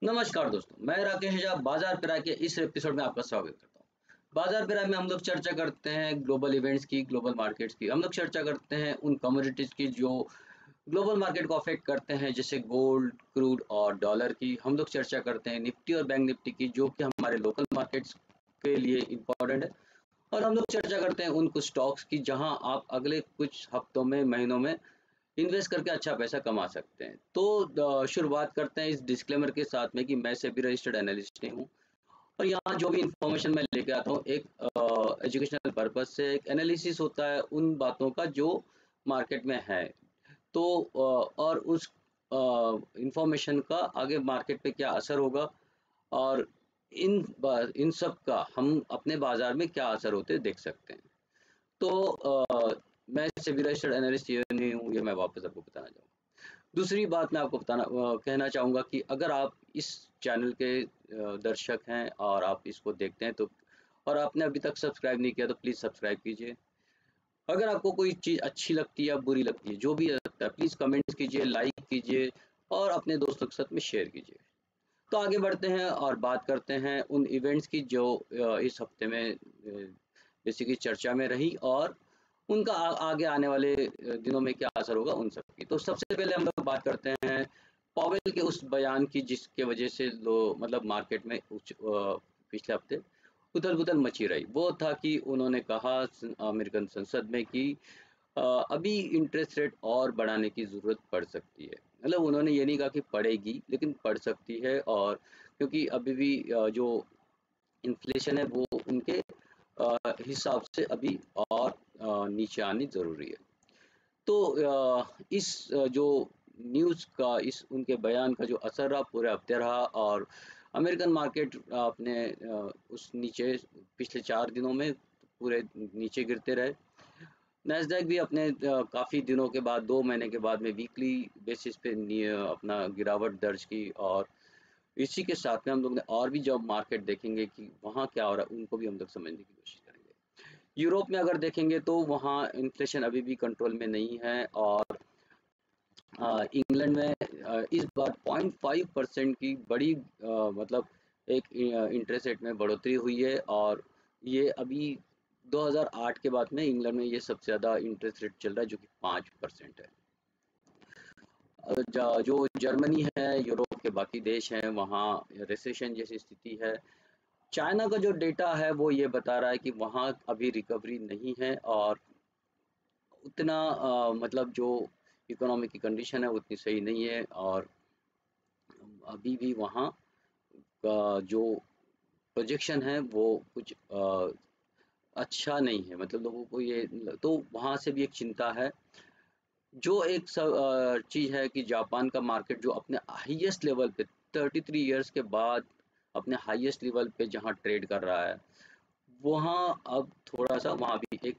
नमस्कार दोस्तों, मैं राकेश झा बाजार पे राय के इस एपिसोड में आपका स्वागत करता हूँ। बाजार पे राय में हम लोग चर्चा करते हैं ग्लोबल इवेंट्स की, ग्लोबल मार्केट्स की। हम लोग चर्चा करते हैं उन कमोडिटीज की जो ग्लोबल मार्केट को अफेक्ट करते हैं, जैसे गोल्ड, क्रूड और डॉलर की। हम लोग चर्चा करते हैं निफ्टी और बैंक निफ्टी की, जो कि हमारे लोकल मार्केट्स के लिए इम्पोर्टेंट है। और हम लोग चर्चा करते हैं उन कुछ स्टॉक्स की जहां आप अगले कुछ हफ्तों में, महीनों में इन्वेस्ट करके अच्छा पैसा कमा सकते हैं। तो शुरुआत करते हैं इस डिस्क्लेमर के साथ में कि मैं सेबी रजिस्टर्ड एनालिस्ट नहीं हूँ, और यहाँ जो भी इंफॉर्मेशन मैं लेके आता हूँ एक एजुकेशनल पर्पज से, एक एनालिसिस होता है उन बातों का जो मार्केट में है। तो और उस इंफॉर्मेशन का आगे मार्केट पे क्या असर होगा, और इन सब का हम अपने बाजार में क्या असर होते देख सकते हैं। तो मैं सेबी रजिस्टर्ड एनालिस्ट ये नहीं हूँ, ये मैं वापस आपको बताना चाहूँगा। दूसरी बात मैं आपको कहना चाहूँगा कि अगर आप इस चैनल के दर्शक हैं और आप इसको देखते हैं तो, और आपने अभी तक सब्सक्राइब नहीं किया, तो प्लीज़ सब्सक्राइब कीजिए। अगर आपको कोई चीज़ अच्छी लगती है या बुरी लगती है, जो भी लगता है, प्लीज़ कमेंट्स कीजिए, लाइक कीजिए और अपने दोस्तों के साथ में शेयर कीजिए। तो आगे बढ़ते हैं और बात करते हैं उन इवेंट्स की जो इस हफ्ते में बेसिकली चर्चा में रही, और उनका आगे आने वाले दिनों में क्या असर होगा उन सब की। तो सबसे पहले हम लोग बात करते हैं पॉवेल के उस बयान की, जिसके वजह से मतलब मार्केट में पिछले हफ्ते उथल-पुथल मची रही। वो था कि उन्होंने कहा अमेरिकन संसद में कि अभी इंटरेस्ट रेट और बढ़ाने की ज़रूरत पड़ सकती है। मतलब उन्होंने ये नहीं कहा कि पड़ेगी, लेकिन पड़ सकती है। और क्योंकि अभी भी जो इन्फ्लेशन है वो उनके हिसाब से अभी और नीचे आनी ज़रूरी है। तो जो न्यूज़ का, इस उनके बयान का जो असर रहा पूरे हफ्ते रहा, और अमेरिकन मार्केट अपने उस नीचे पिछले 4 दिनों में पूरे नीचे गिरते रहे। नैस्डैक भी अपने काफ़ी दिनों के बाद, 2 महीने के बाद में वीकली बेसिस पे अपना गिरावट दर्ज की। और इसी के साथ में हम लोग ने और भी जब मार्केट देखेंगे कि वहाँ क्या हो रहा है, उनको भी हम लोग समझने की कोशिश करेंगे। यूरोप में अगर देखेंगे तो वहाँ इन्फ्लेशन अभी भी कंट्रोल में नहीं है, और इंग्लैंड में इस बार 0.5% की बड़ी मतलब एक इंटरेस्ट रेट में बढ़ोतरी हुई है। और ये अभी 2008 के बाद में इंग्लैंड में ये सबसे ज़्यादा इंटरेस्ट रेट चल रहा है, जो कि 5% है। जो जर्मनी है, यूरोप के बाकी देश हैं, वहाँ रिसेशन जैसी स्थिति है। चाइना का जो डेटा है वो ये बता रहा है कि वहाँ अभी रिकवरी नहीं है, और उतना मतलब जो इकोनॉमी की कंडीशन है उतनी सही नहीं है। और अभी भी वहाँ का जो प्रोजेक्शन है वो कुछ अच्छा नहीं है। मतलब लोगों को ये, तो वहाँ से भी एक चिंता है। जो एक चीज़ है कि जापान का मार्केट जो अपने हाईएस्ट लेवल पे 33 इयर्स के बाद अपने हाईएस्ट लेवल पे जहाँ ट्रेड कर रहा है, वहाँ अब थोड़ा-सा वहाँ भी एक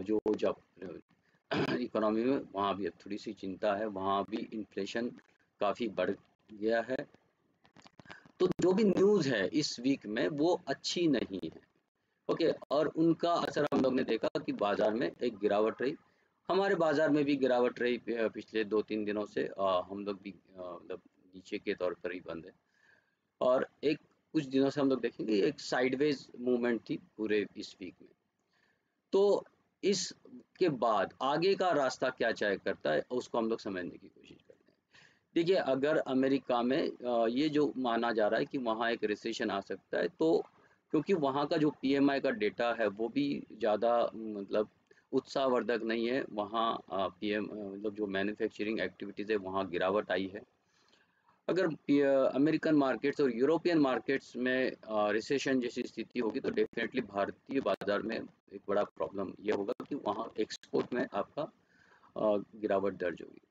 जो जब इकोनॉमी में वहाँ भी अब थोड़ी-सी चिंता है, वहाँ भी इन्फ्लेशन काफ़ी बढ़ गया है। तो जो भी न्यूज़ है इस वीक में वो अच्छी नहीं है। ओके, और उनका असर हम लोग ने देखा कि बाज़ार में एक गिरावट रही। हमारे बाज़ार में भी गिरावट रही पिछले 2-3 दिनों से। हम लोग भी मतलब नीचे के तौर पर ही बंद है। और एक कुछ दिनों से हम लोग देखेंगे एक साइडवेज मूवमेंट थी पूरे इस वीक में। तो इसके बाद आगे का रास्ता क्या तय करता है, उसको हम लोग समझने की कोशिश करते हैं। देखिए, अगर अमेरिका में ये जो माना जा रहा है कि वहाँ एक रिसेशन आ सकता है, तो क्योंकि वहाँ का जो पीएमआई का डेटा है वो भी ज़्यादा मतलब उत्साहवर्धक नहीं है। वहाँ मतलब जो मैन्युफैक्चरिंग एक्टिविटीज़ है वहाँ गिरावट आई है। अगर अमेरिकन मार्केट्स और यूरोपियन मार्केट्स में रिसेशन जैसी स्थिति होगी, तो डेफिनेटली भारतीय बाजार में एक बड़ा प्रॉब्लम ये होगा कि वहाँ एक्सपोर्ट में आपका गिरावट दर्ज होगी।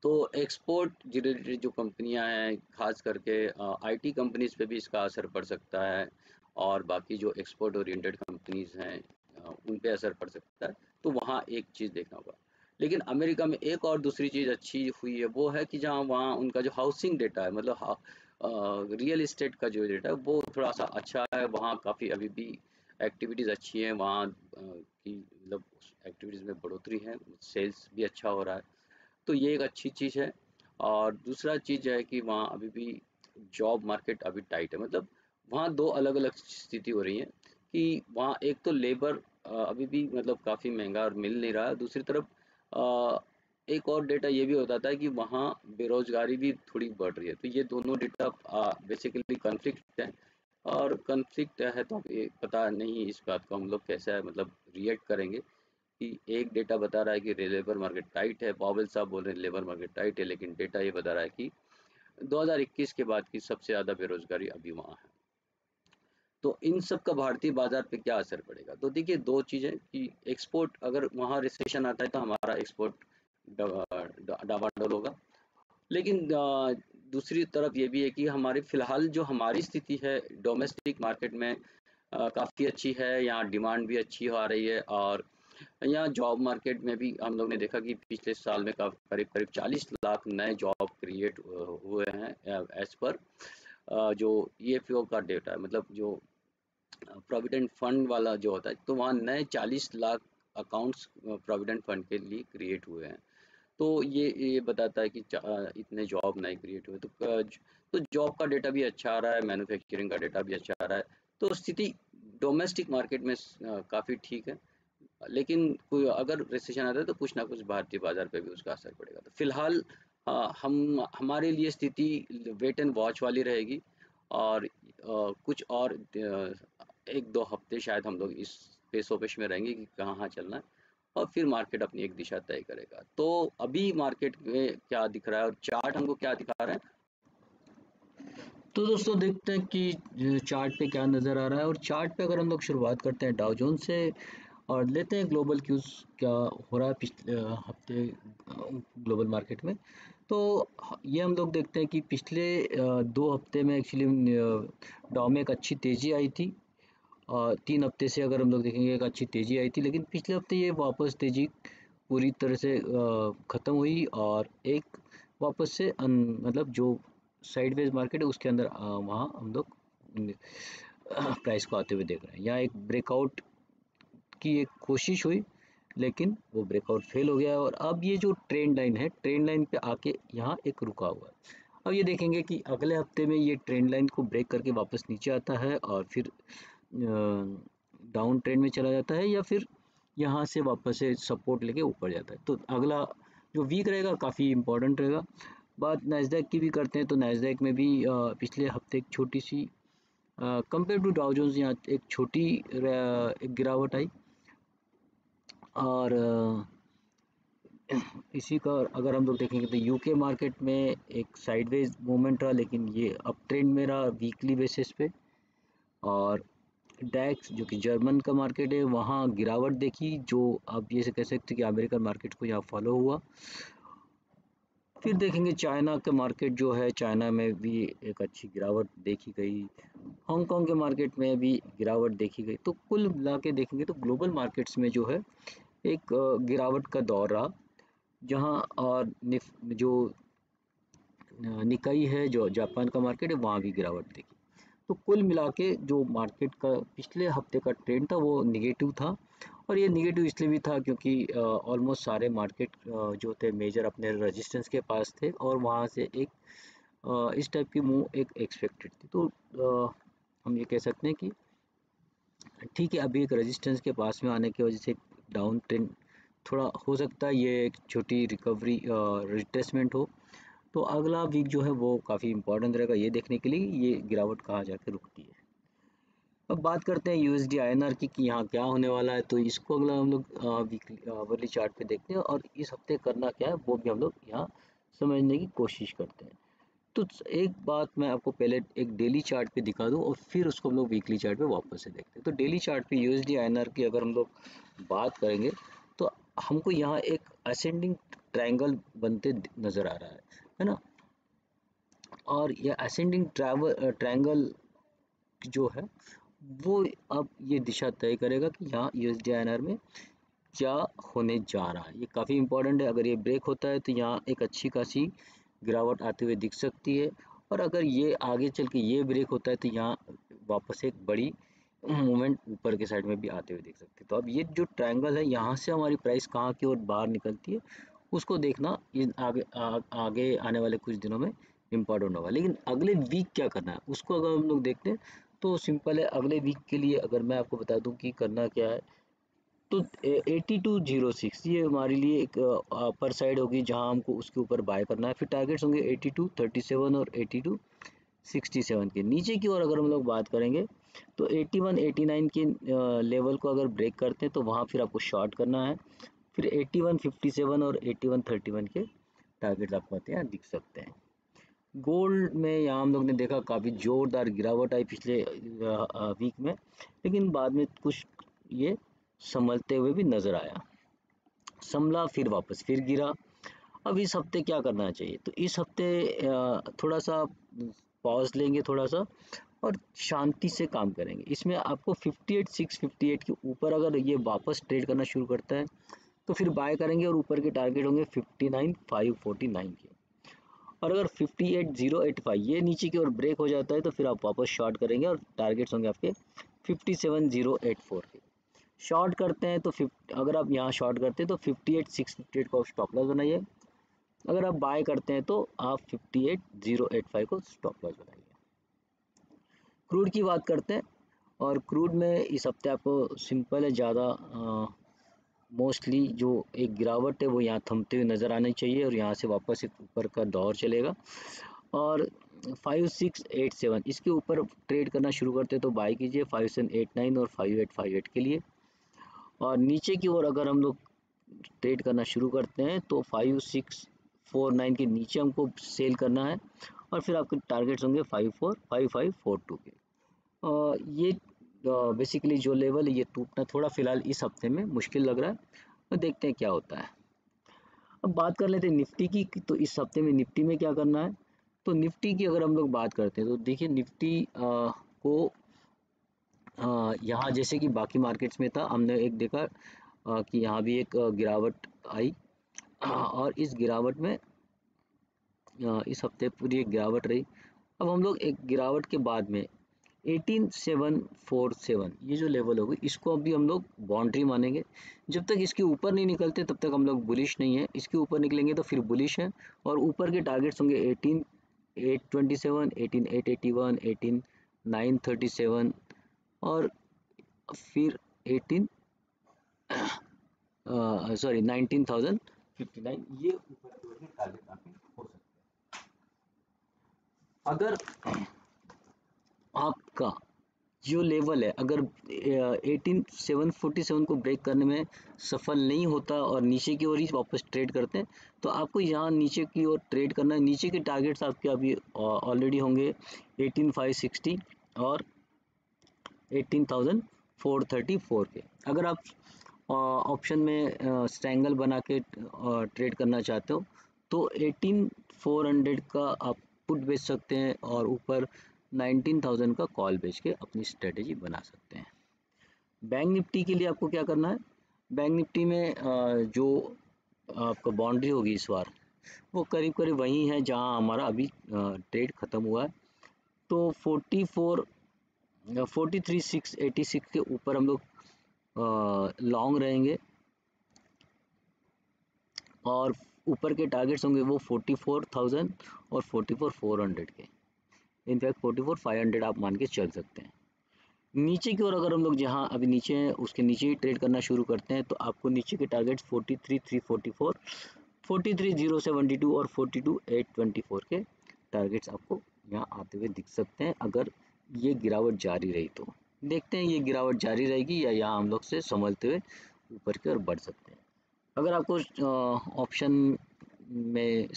तो एक्सपोर्ट रिलेटेड जो कंपनियां हैं, खास करके आईटी कंपनीज पे भी इसका असर पड़ सकता है, और बाकी जो एक्सपोर्ट ओरिएंटेड कंपनीज हैं उन पे असर पड़ सकता है। तो वहाँ एक चीज़ देखना होगा। लेकिन अमेरिका में एक और दूसरी चीज़ अच्छी हुई है, वो है कि जहाँ वहाँ उनका जो हाउसिंग डेटा है, मतलब रियल इस्टेट का जो डेटा है वो थोड़ा सा अच्छा है। वहाँ काफ़ी अभी भी एक्टिविटीज़ अच्छी हैं, वहाँ की मतलब एक्टिविटीज़ में बढ़ोतरी है, सेल्स भी अच्छा हो रहा है। तो ये एक अच्छी चीज़ है। और दूसरा चीज़ है कि वहाँ अभी भी जॉब मार्केट अभी टाइट है, मतलब वहाँ दो अलग अलग स्थिति हो रही है कि वहाँ एक तो लेबर अभी भी मतलब काफ़ी महंगा और मिल नहीं रहा है, दूसरी तरफ अ, एक और डेटा ये भी बताता है कि वहाँ बेरोजगारी भी थोड़ी बढ़ रही है। तो ये दोनों डेटा बेसिकली कॉन्फ्लिक्ट है, और कॉन्फ्लिक्ट है तो अब ये पता नहीं इस बात को हम लोग कैसा मतलब रिएक्ट करेंगे कि एक डेटा बता रहा है कि लेबर मार्केट टाइट है, पावेल साहब बोल रहे हैं लेबर मार्केट टाइट है, लेकिन डेटा ये बता रहा है कि 2021 के बाद की सबसे ज़्यादा बेरोजगारी अभी वहाँ है। तो इन सब का भारतीय बाजार पे क्या असर पड़ेगा? तो देखिए दो चीज़ें कि एक्सपोर्ट, अगर वहाँ रिसेशन आता है तो हमारा एक्सपोर्ट डावाडोल होगा, लेकिन दूसरी तरफ ये भी है कि हमारी फिलहाल जो हमारी स्थिति है डोमेस्टिक मार्केट में काफ़ी अच्छी है, यहाँ डिमांड भी अच्छी आ रही है, और यहाँ जॉब मार्केट में भी हम लोग ने देखा कि पिछले साल में करीब करीब 40 लाख नए जॉब क्रिएट हुए हैं एज पर जो ईएफओ का डेटा है, मतलब जो प्रोविडेंट फंड वाला जो होता है, तो वहाँ नए 40 लाख अकाउंट्स प्रोविडेंट फंड के लिए क्रिएट हुए हैं। तो ये बताता है कि इतने जॉब नए क्रिएट हुए, तो जॉब का डेटा भी अच्छा आ रहा है, मैन्युफैक्चरिंग का डेटा भी अच्छा आ रहा है। तो स्थिति डोमेस्टिक मार्केट में काफ़ी ठीक है, लेकिन कोई अगर रिसेशन आता है तो कुछ ना कुछ भारतीय बाजार पे भी उसका असर पड़ेगा। तो फिलहाल हम हमारे लिए स्थिति वेट एंड वॉच वाली रहेगी, और कुछ और 1-2 हफ्ते शायद हम लोग इस पेशोपेश में रहेंगे कि कहाँ चलना है, और फिर मार्केट अपनी एक दिशा तय करेगा। तो अभी मार्केट में क्या दिख रहा है और चार्ट हमको क्या दिखा रहा है? तो दोस्तों देखते हैं कि चार्ट पे क्या नज़र आ रहा है। और चार्ट पे अगर हम लोग शुरुआत करते हैं डाउ जोन्स से और लेते हैं ग्लोबल क्यूज क्या हो रहा है पिछले हफ्ते ग्लोबल मार्केट में। तो ये हम लोग देखते हैं कि पिछले 2 हफ्ते में एक्चुअली डाउ में एक अच्छी तेज़ी आई थी। 3 हफ्ते से अगर हम लोग देखेंगे एक अच्छी तेज़ी आई थी, लेकिन पिछले हफ्ते ये वापस तेज़ी पूरी तरह से ख़त्म हुई और एक वापस से मतलब जो साइडवेज मार्केट है उसके अंदर वहाँ हम लोग प्राइस को आते हुए देख रहे हैं। यहाँ एक ब्रेकआउट की एक कोशिश हुई, लेकिन वो ब्रेकआउट फेल हो गया और अब ये जो ट्रेंड लाइन है, ट्रेंड लाइन पे आके यहाँ एक रुका हुआ है। अब ये देखेंगे कि अगले हफ्ते में ये ट्रेंड लाइन को ब्रेक करके वापस नीचे आता है और फिर डाउन ट्रेंड में चला जाता है, या फिर यहाँ से वापस से सपोर्ट लेके ऊपर जाता है। तो अगला जो वीक रहेगा काफ़ी इम्पोर्टेंट रहेगा। बात नैस्डैक की भी करते हैं, तो नैस्डैक में भी पिछले हफ्ते एक छोटी सी कंपेयर टू डाउ जोन्स यहाँ एक छोटी एक गिरावट आई। और इसी का अगर हम लोग देखेंगे तो यूके मार्केट में एक साइडवेज मूवमेंट रहा, लेकिन ये अप ट्रेंड में रहा वीकली बेसिस पे। और डैक्स जो कि जर्मन का मार्केट है वहाँ गिरावट देखी, जो आप ये से कह सकते हैं कि अमेरिकन मार्केट को यहाँ फॉलो हुआ। फिर देखेंगे चाइना का मार्केट जो है, चाइना में भी एक अच्छी गिरावट देखी गई। हांगकांग के मार्केट में भी गिरावट देखी गई। तो कुल मिला के देखेंगे तो ग्लोबल मार्केट्स में जो है एक गिरावट का दौर रहा, जहां और जो निकाई है जो जापान का मार्केट है वहाँ भी गिरावट देखी। तो कुल मिला के जो मार्केट का पिछले हफ्ते का ट्रेंड था वो निगेटिव था। और ये निगेटिव इसलिए भी था क्योंकि ऑलमोस्ट सारे मार्केट जो थे मेजर अपने रेजिस्टेंस के पास थे और वहाँ से एक इस टाइप की मूव एक एक्सपेक्टेड थी। तो हम ये कह सकते हैं कि ठीक है, अभी एक रेजिस्टेंस के पास में आने की वजह से डाउन ट्रेंड थोड़ा हो सकता है ये एक छोटी रिकवरी रिट्रेसमेंट हो। तो अगला वीक जो है वो काफ़ी इंपॉर्टेंट रहेगा ये देखने के लिए ये गिरावट कहाँ जाके रुकती है। अब बात करते हैं यूएसडी आईएनआर की कि यहाँ क्या होने वाला है। तो इसको अगला हम लोग वीकली आवरली चार्ट पे देखते हैं और इस हफ्ते करना क्या है वो भी हम लोग यहाँ समझने की कोशिश करते हैं। तो एक बात मैं आपको पहले एक डेली चार्ट पे दिखा दूं और फिर उसको हम लोग वीकली चार्ट पे वापस से देखते हैं। तो डेली चार्ट पे यूएसडी आईएनआर की अगर हम लोग बात करेंगे तो हमको यहाँ एक असेंडिंग ट्रायंगल बनते नजर आ रहा है ना। और ये असेंडिंग ट्रायंगल जो है वो अब ये दिशा तय करेगा कि यहाँ यूएसडी आईएनआर में क्या होने जा रहा है। ये काफ़ी इंपॉर्टेंट है। अगर ये ब्रेक होता है तो यहाँ एक अच्छी खासी गिरावट आते हुए दिख सकती है, और अगर ये आगे चल के ये ब्रेक होता है तो यहाँ वापस एक बड़ी मूवमेंट ऊपर के साइड में भी आते हुए दिख सकते हैं। तो अब ये जो ट्रायंगल है यहाँ से हमारी प्राइस कहाँ की ओर बाहर निकलती है उसको देखना आगे आने वाले कुछ दिनों में इम्पोर्टेंट होगा। लेकिन अगले वीक क्या करना है उसको अगर हम लोग देखते हैं तो सिंपल है। अगले वीक के लिए अगर मैं आपको बता दूं कि करना क्या है, तो 8206 ये हमारे लिए एक अपर साइड होगी जहां हमको उसके ऊपर बाय करना है। फिर टारगेट्स होंगे 8237 और 8267 के। नीचे की ओर अगर हम लोग बात करेंगे तो 8189 के लेवल को अगर ब्रेक करते हैं तो वहां फिर आपको शॉर्ट करना है। फिर 8157 और 8131 के टारगेट आपको यहाँ दिख सकते हैं। गोल्ड में यहाँ हम लोग ने देखा काफ़ी ज़ोरदार गिरावट आई पिछले वीक में, लेकिन बाद में कुछ ये संभलते हुए भी नज़र आया। संभला फिर वापस फिर गिरा। अब इस हफ्ते क्या करना चाहिए, तो इस हफ्ते थोड़ा सा पॉज लेंगे थोड़ा सा और शांति से काम करेंगे। इसमें आपको 58,658 के ऊपर अगर ये वापस ट्रेड करना शुरू करता है तो फिर बाय करेंगे और ऊपर के टारगेट होंगे 59,549 के। और अगर 58,085 ये नीचे की ओर ब्रेक हो जाता है तो फिर आप वापस शॉर्ट करेंगे और टारगेट्स होंगे आपके 57,084 के। शॉर्ट करते हैं तो अगर आप यहाँ शॉर्ट करते हैं तो 58,658 को स्टॉप लॉस बनाइए। अगर आप बाय करते हैं तो आप 58,085 को स्टॉप लॉस बनाइए। क्रूड की बात करते हैं, और क्रूड में इस हफ्ते आपको सिंपल है, ज़्यादा मोस्टली जो एक गिरावट है वो यहाँ थमते हुए नज़र आनी चाहिए और यहाँ से वापस एक ऊपर का दौर चलेगा। और 5687 इसके ऊपर ट्रेड करना शुरू करते हैं तो बाय कीजिए 5789 और 5858 के लिए। और नीचे की ओर अगर हम लोग ट्रेड करना शुरू करते हैं तो 5649 के नीचे हमको सेल करना है और फिर आपके टारगेट्स होंगे 5542 के। ये बेसिकली जो लेवल है ये टूटना थोड़ा फिलहाल इस हफ्ते में मुश्किल लग रहा है, तो देखते हैं क्या होता है। अब बात कर लेते हैं निफ्टी की, तो इस हफ्ते में निफ्टी में क्या करना है। तो निफ्टी की अगर हम लोग बात करते हैं तो देखिए निफ्टी को यहाँ जैसे कि बाकी मार्केट्स में था, हमने एक देखा कि यहाँ भी एक गिरावट आई और इस गिरावट में इस हफ्ते पूरी एक गिरावट रही। अब हम लोग एक गिरावट के बाद में 18747 ये जो लेवल होगी इसको अभी हम लोग बाउंड्री मानेंगे। जब तक इसके ऊपर नहीं निकलते तब तक हम लोग बुलिश नहीं है, इसके ऊपर निकलेंगे तो फिर बुलिश है। और ऊपर के टारगेट्स होंगे 18827, 18881, 18937 और फिर 19,059 ये ऊपर की ओर के टारगेट आपके हो सकते हैं। अगर आपका जो लेवल है अगर 18747 को ब्रेक करने में सफल नहीं होता और नीचे की ओर ही वापस ट्रेड करते हैं तो आपको यहाँ नीचे की ओर ट्रेड करना है। नीचे के टारगेट्स आपके अभी ऑलरेडी होंगे 18560 और 18434 के। अगर आप ऑप्शन में स्ट्रैंगल बना के ट्रेड करना चाहते हो तो 18400 का आप पुट बेच सकते हैं और ऊपर 19,000 का कॉल बेच के अपनी स्ट्रेटेजी बना सकते हैं। बैंक निफ्टी के लिए आपको क्या करना है, बैंक निफ्टी में जो आपका बाउंड्री होगी इस बार वो करीब करीब वही है जहां हमारा अभी ट्रेड ख़त्म हुआ है। तो 43,686 के ऊपर हम लोग लॉन्ग रहेंगे और ऊपर के टारगेट्स होंगे वो 44,000 और 44,400 के। इनफैक्ट 44,500 आप मान के चल सकते हैं। नीचे की ओर अगर हम लोग जहां अभी नीचे हैं उसके नीचे ही ट्रेड करना शुरू करते हैं तो आपको नीचे के टारगेट्स 43,344, 43,072 और 42,824 के टारगेट्स आपको यहाँ आते हुए दिख सकते हैं। अगर ये गिरावट जारी रही तो देखते हैं ये गिरावट जारी रहेगी या यहाँ हम लोग से संभलते हुए ऊपर की ओर बढ़ सकते हैं। अगर आपको ऑप्शन में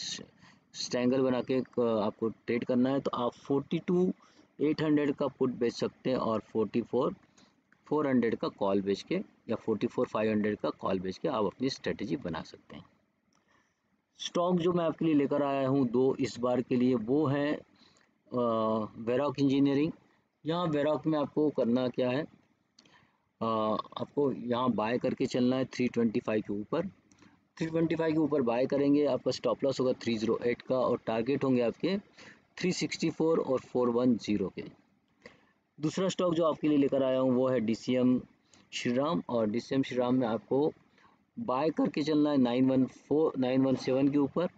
स्ट्रैंगल बना के आपको ट्रेड करना है तो आप 42,800 का पुट बेच सकते हैं और 44,400 का कॉल बेच के या 44,500 का कॉल बेच के आप अपनी स्ट्रेटेजी बना सकते हैं। स्टॉक जो मैं आपके लिए लेकर आया हूँ दो इस बार के लिए वो है वेरॉक इंजीनियरिंग। यहाँ वेरॉक में आपको करना क्या है, आपको यहाँ बाय करके चलना है 325 के ऊपर। 325 के ऊपर बाय करेंगे, आपका स्टॉप लॉस होगा 308 का और टारगेट होंगे आपके 364 और 410 के। दूसरा स्टॉक जो आपके लिए लेकर आया हूँ वो है DCM श्रीराम, और DCM श्रीराम में आपको बाय करके चलना है 917 के ऊपर।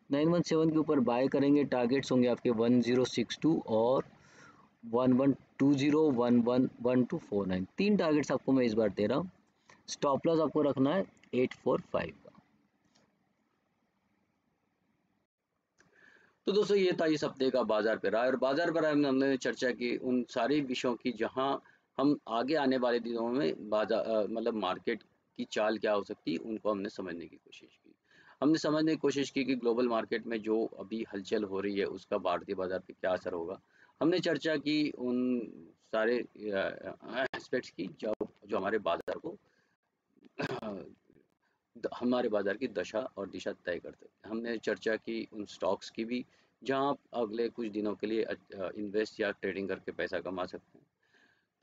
917 के ऊपर बाय करेंगे, टारगेट्स होंगे आपके 1062 और 1120, 111249, 3 टारगेट्स आपको मैं इस बार दे रहा हूँ। स्टॉप लॉस आपको रखना है 845 का। तो दोस्तों ये था इस हफ्ते का बाजार पे राय, और बाजार पे राय में हमने चर्चा की उन सारी विषयों की जहां हम आगे आने वाले दिनों में बाजार मतलब मार्केट की चाल क्या हो सकती है उनको हमने समझने की कोशिश की। हमने समझने की कोशिश की कि ग्लोबल मार्केट में जो अभी हलचल हो रही है उसका भारतीय बाजार पे क्या असर होगा। हमने चर्चा की उन सारे एस्पेक्ट्स की जो जो हमारे बाजार को हमारे बाजार की दशा और दिशा तय करते हैं। हमने चर्चा की उन स्टॉक्स की भी जहां आप अगले कुछ दिनों के लिए इन्वेस्ट या ट्रेडिंग करके पैसा कमा सकते हैं।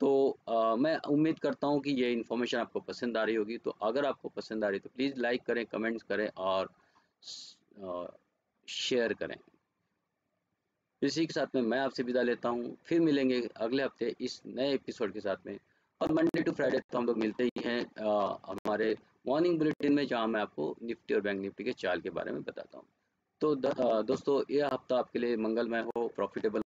तो मैं उम्मीद करता हूं कि ये इन्फॉर्मेशन आपको पसंद आ रही होगी। तो अगर आपको पसंद आ रही है तो प्लीज़ लाइक करें, कमेंट्स करें और शेयर करें। इसी के साथ में मैं आपसे विदा लेता हूँ, फिर मिलेंगे अगले हफ्ते इस नए एपिसोड के साथ में। और मंडे टू फ्राइडे तो हम लोग मिलते ही हैं हमारे मॉर्निंग बुलेटिन में, जहाँ मैं आपको निफ्टी और बैंक निफ्टी के चाल के बारे में बताता हूँ। तो दोस्तों ये हफ्ता आपके लिए मंगलमय हो, प्रॉफिटेबल